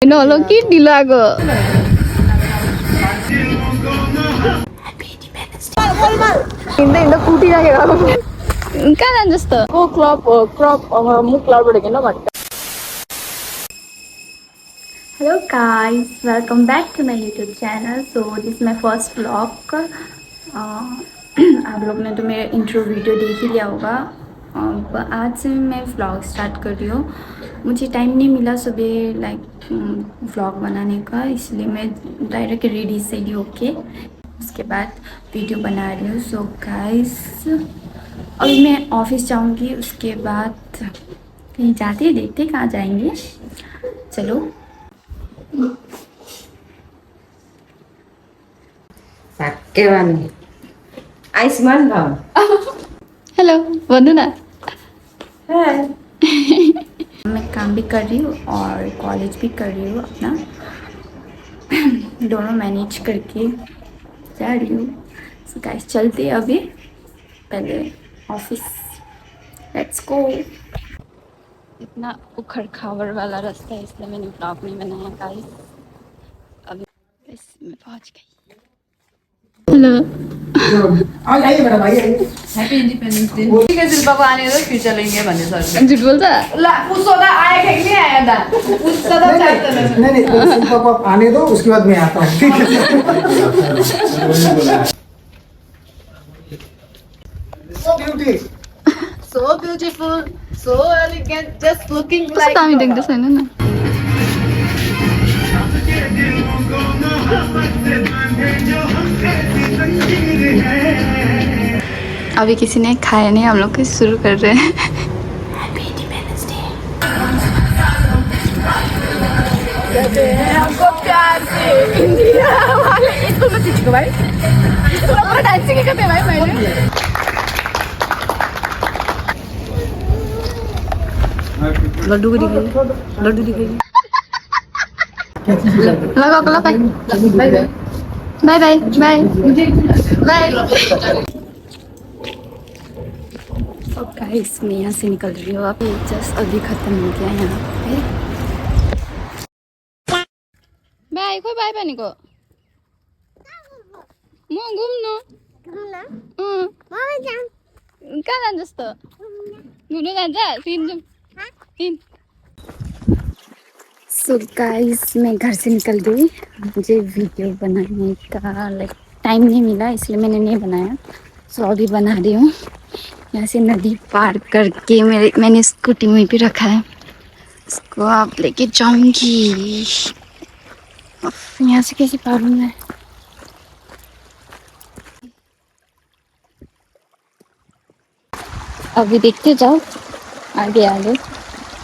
Nolo कि ढिलो हिँड्दै हिँड्दा कुटिराखेको कहाँ जान्छ जस्तो Hello guys, welcome back to my YouTube channel. So this is my first vlog. आप लोग ने तो मेरा इंट्रो वीडियो देख ही लिया होगा. अब आज से मैं व्लॉग स्टार्ट कर रही हूँ. मुझे टाइम नहीं मिला सुबह व्लॉग बनाने का, इसलिए मैं डायरेक्ट रेडी से ही होके उसके बाद वीडियो बना रही हूँ. सो गाइस अभी मैं ऑफिस जाऊँगी, उसके बाद कहीं जाते हैं, देखते कहाँ जाएंगे. चलो. Sakewan. Aisman bang. हेलो भन्नु न. Hai. मैं काम भी कर रही हूँ और कॉलेज भी कर रही हूँ अपना. दोनों मैनेज करके जा रही हूँ. सो गाइस चलते हैं अभी, पहले ऑफिस. Let's go. इतना उखड़ खावर वाला रास्ता है, इसलिए मैंने ब्लॉग नहीं बनाया गाइस. अभी मैं पहुँच गई. हेलो. आइए मैडम आइए. Happy independence day. ठीक है शिल्पा को आने दो, फिर चलेंगे भन्ने सर. झुट बोल्छ. ला उसोदा आएगा कि नहीं आया दा उसोदा चाहता नहीं नहीं तो शिल्पा को आप आने दो, उसके बाद मैं आता हूँ. ठीक है. So beauty. so beautiful, so elegant, just looking कस्तो like दामी देख्दैछ हैन न. अभी किसी ने खाया नहीं, हम लोग शुरू कर रहे हैं. हमको प्यार से इंडिया वाले इसको मत खींचो भाई. इसको डांसिंग करते हैं भाई. मैंने लड्डू को दिखाइए, लड्डू दिखाइए. लगाओ ल bye bye bye bye bye. और गाइस मैं यहाँ से निकल रही हूँ. अब जस्ट अभी खत्म हो गया यहाँ पे. बाय खोइ बाय भनेको म घुम्नु. कहाँ जान्छ जस्तो घुम्नु जान्छ. तिन जाउँ तिन. सो गाइस मैं घर से निकल गई. मुझे वीडियो बनाने का टाइम नहीं मिला, इसलिए मैंने नहीं बनाया. सो अभी बना रही हूँ. यहाँ से नदी पार करके मैंने स्कूटी वहीं पे रखा है, इसको आप लेके जाऊंगी. यहाँ से कैसे पार हूँ मैं. अभी देखते जाओ आगे आगे.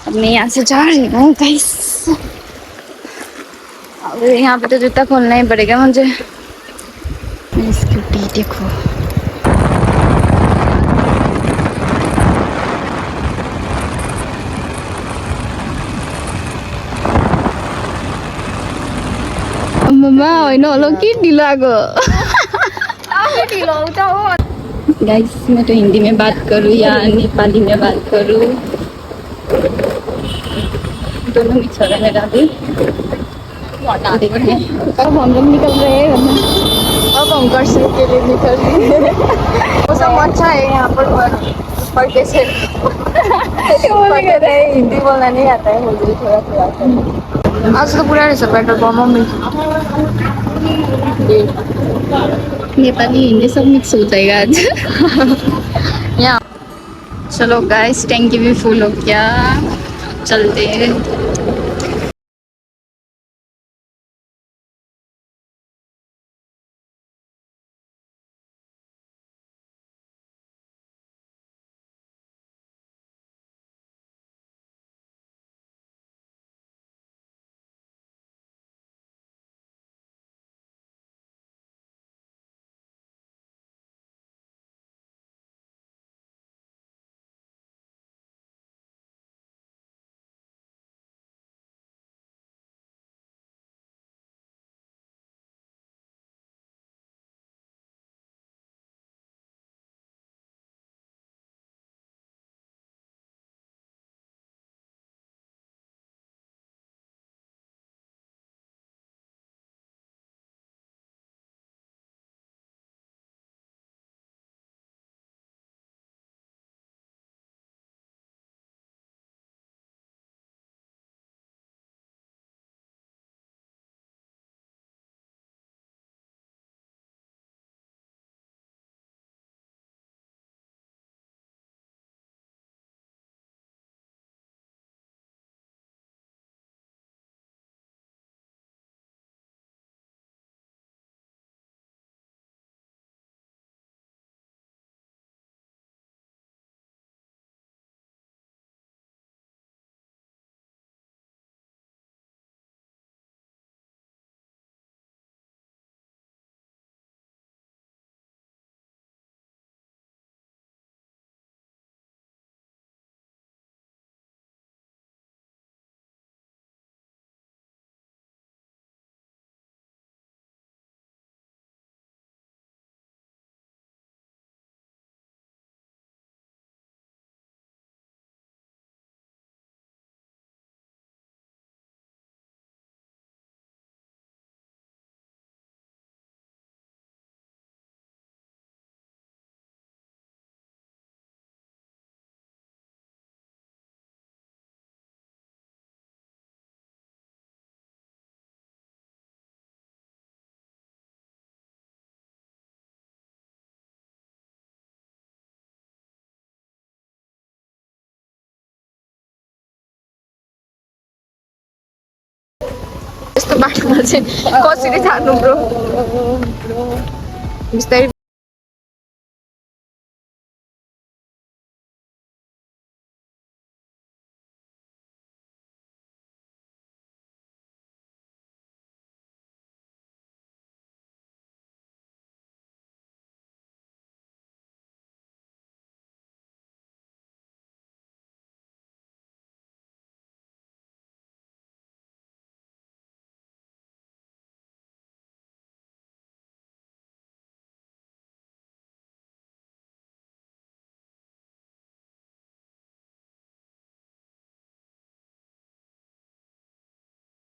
अब मैं यहाँ से जा रही हूँ गाइस. अब यहाँ पे तो जूता खोलना ही पड़ेगा मुझे. मेरी स्कूटी देखो. मम्मा होइन होला कि ढिलो आएको. गाइस मैं तो हिंदी में बात करूँ या नेपाली में बात करूँ, दोनों मिक्स हो रहा है मेरा भी. देखते अब हम लोग निकल रहे हैं. अब हम घर से के लिए निकल रहे हैं. मौसम अच्छा है यहाँ पर कैसे हिंदी बोलना नहीं आता है मुझे थोड़ा थोड़ा. आज तो पूरा रहेछ पेट्रोल पंप में. नेपाली हिंदी सब मिक्स हो जाएगा आज. यहाँ चलो गाइस, टैंकी भी फुल हो गया, चलते हैं. यस्तो बाटोमा चाहिँ कसरी जानु ब्रो बिस्तारै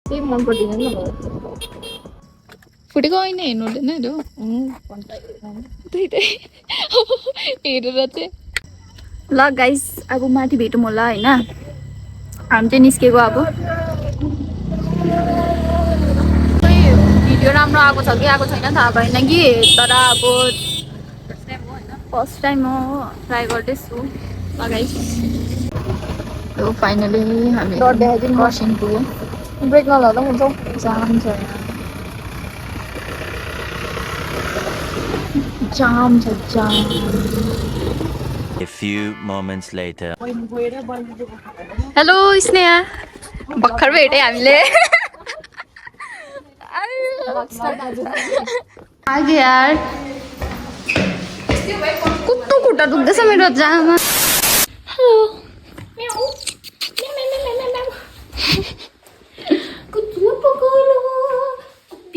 केही मन पर्दैन नि फुटेको होइन हेर्नु हुँदैन हेरेर चाहिँ ल गाइस अब माथि भेटौँ होला होइन हामी चाहिँ निस्केको अब भिडियो राम्रो आएको छ कि आएको छैन थाहा भएन कि तर अब फर्स्ट टाइम हो ट्राई गर्दैछु ल गाइस यो फाइनली हामी क्रसिङ पुग्यो ब्रेक नलाउँदा हुन्छ जाम छ जाम छ जाम A few moments later. Hello Sneha भर्खर भेटेँ हामीले आगे यार कस्तो खुट्टा दुख्दैछ मेरो जामा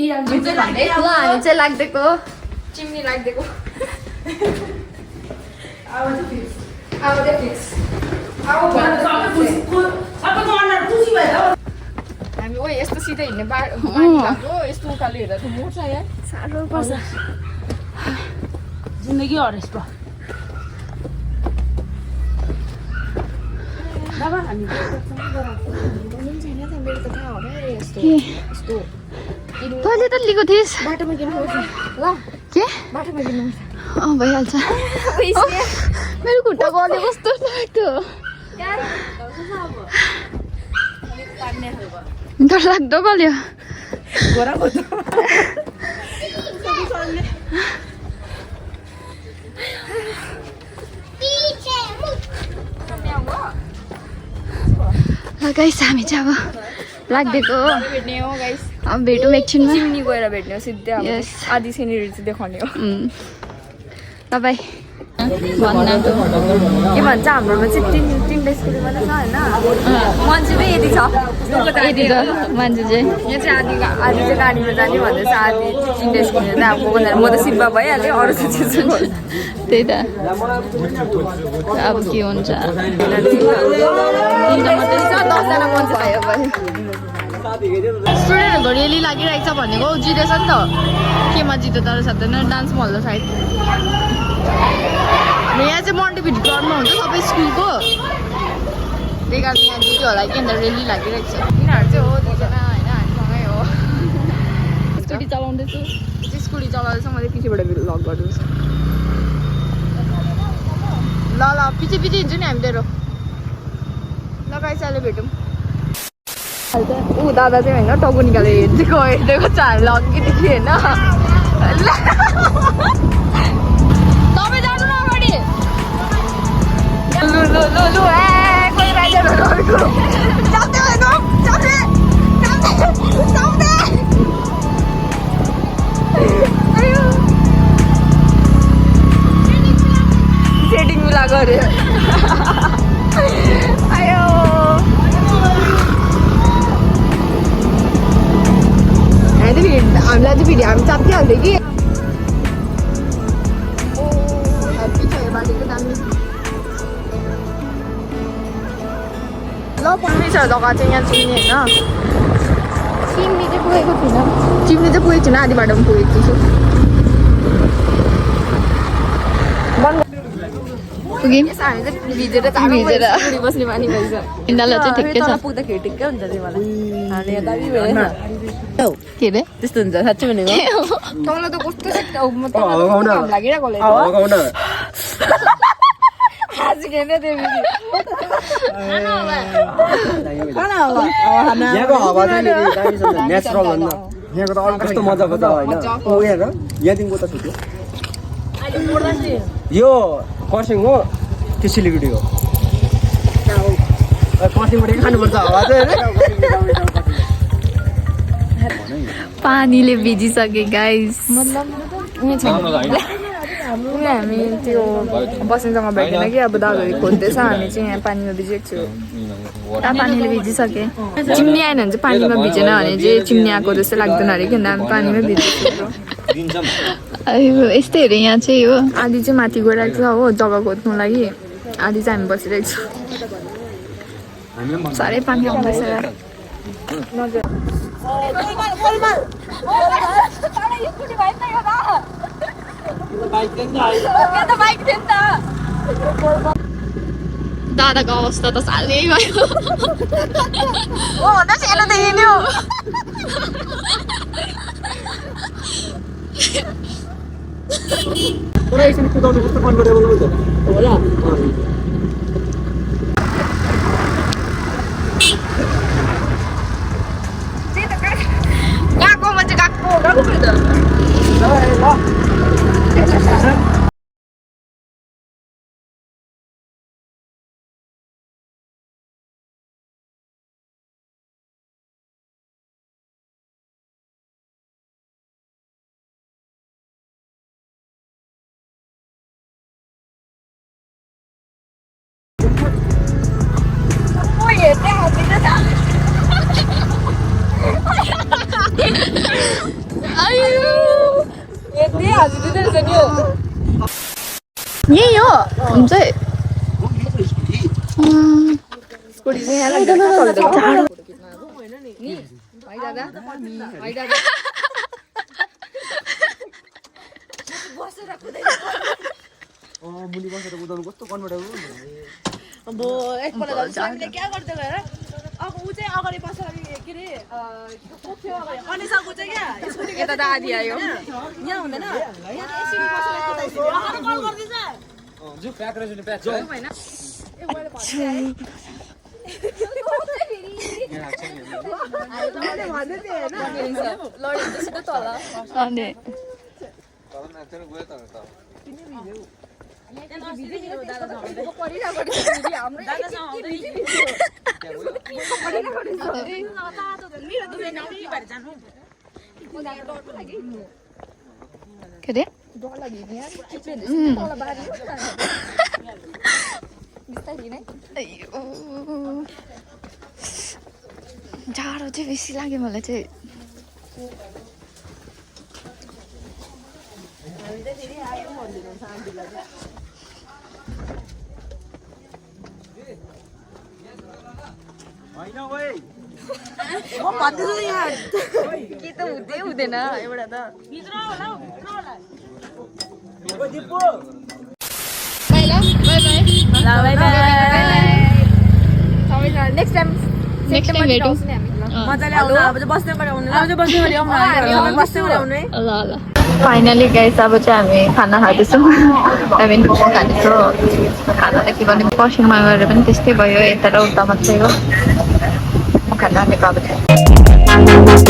हेलो हामी चाहिँ लाग्दिएको चिम्नी लाग्दिएको हामी ओ यस्तो सिधै हिँड्ने बाटो यस्तो उकालो हेर्दा त मोर्छ यार साह्रो पर्छ जिन्दगी हरेस भयो तैँले त लिएको थिइस् बाटोमा किन ल के बाटोमा किन भइहाल्छ मेरो खुट्टा गल्यो कस्तो लाग्यो डरलाग्दो गल्यो गाइस हामी चाहिँ अब लाग्दिएको भेट्ने हो गाइस अब भेटौँ एकछिनमा चिम्नी गएर भेट्ने हो सिधै अब आधी सिनेरी चाहिँ देखाउने हो ल बाई के भन्छ हाम्रोमा चाहिँ तिनवटा स्कुटी मात्रै छ होइन मान्छे चाहिँ यति छ यति छ मान्छे चाहिँ यहाँ चाहिँ आधी चाहिँ गाडीमा जाने भन्दैछ आधी तिनवटा स्कुटी चाहिँ अब गएको म त सिटमा भइहालेँ अरू चाहिँ त्यही त अब के हुन्छ तिनवटा मात्रै छ 10जना मान्छे भयो भने स्टुडेन्टहरूको रेली लागिरहेको छ भनेको जितेछ नि त केमा जित्यो तर सक्दैन डान्स मल साइड यहाँ चाहिँ मन्टिभिट ग्राउन्डमा हुन्छ सबै स्कुलको त्यही कारण यहाँ जित्यो होला कि अन्त रेली लागिरहेको छ यिनीहरू चाहिँ हो दुईजना होइन हामीसँगै हो स्कुटी चलाउँदैछु स्कुटी चलाउँदैछ मैले पछिबाट भ्लग गर्दैछु ल ल पछि हिँड्छु नि हामी तेरो ल गाइस अहिले भेटौँ ऊ दादा चाहिँ होइन टाउको निकालेर हेर्देको छ हामीलाई अघिदेखि होइन तपाईँ जानु न अगाडि लु लु लु लु ए कोही राइडरहरू अरूको सेटिङ मिला गऱ्यो आयो हामीलाई चाहिँ फेरि हामी चाप्किहाल्थ्यो कि ल पुग्नै छ जग्गा चाहिँ यहाँ चिम्नी होइन चिम्नी चाहिँ पुगेको छुइनँ चिम्नी चाहिँ पुगेको छुइनँ आधी बाटोमा पुगेको छु पुग्यौँ हामी चाहिँ भिजेर बस्ने बानी भइसक्यो यिनीहरूलाई चाहिँ ठिकै छ पुग्दाखेरि ठिकै हुन्छ त्यो मलाई के अरे त्यस्तो हुन्छ साँच्चै भनेको तँलाई त कस्तो लागिरहेको यहाँको हावा चाहिँ नेचुरल हो नि यहाँको त कस्तो मजाको छ होइन ऊ हेर यहाँदेखिको त छुट्यो यो खरसाङ हो त्यो सिलगढी हो खरसाङबाट खानुपर्छ हावा चाहिँ पानीले भिजिसके गाइस हामी त्यो बस्ने जग्गा भएन कि अब दागहरू खोज्दैछ हामी चाहिँ यहाँ पानीमा भिजेको छु पानीले भिजिसके चिम्नी आएन भने चाहिँ पानीमा भिजेन भने चाहिँ चिम्नी आएको जस्तो लाग्दैन अरे किन हामी पानीमा भिजिसक्यो यस्तैहरू यहाँ चाहिँ हो आधी चाहिँ माथि गइरहेको छ हो जग्गा खोज्नु लागि आधी चाहिँ हामी बसिरहेको छौँ साह्रै पानी आउँदैछ दादाको अवस्था त साह्रै भयो कुदाउनु कस्तो कम्फर्टेबल हुन्छ होला गएको मान्छे गएको खै त यही हो हुन्छ मुनि बसेर कुदाउनु कस्तो कम्फर्टेबल हुन्छ अब एकपल्ट हामीले क्या गर्थ्यो हेर अब ऊ चाहिँ अगाडि बसेर के अरे पुग्थ्यो अगाडि अनिसाको चाहिँ क्या यता त आधी आयो यहाँ हुँदैन यहाँ यसरी बसेर कुदाइसक्यो कल गर्दैछ जो प्याक रहेछ नि प्याक अनि के अरे जाडो चाहिँ बेसी लाग्यो मलाई चाहिँ के त हुँदै हुँदैन एउटा त नेक्स्ट टाइम भेटौँ मजाले आउनु अब चाहिँ बस्ने गरी आउनु अब चाहिँ बस्ने गरी आउनु हामी बस्ने गरी आउनु है ल ल फाइनली गाइस अब चाहिँ हामी खाना खाँदैछौँ हामी खाँदैछौँ खाना त के भन्ने पश्चिममा गएर पनि त्यस्तै भयो यता र उता मात्रै हो खाना खानेको अब चाहिँ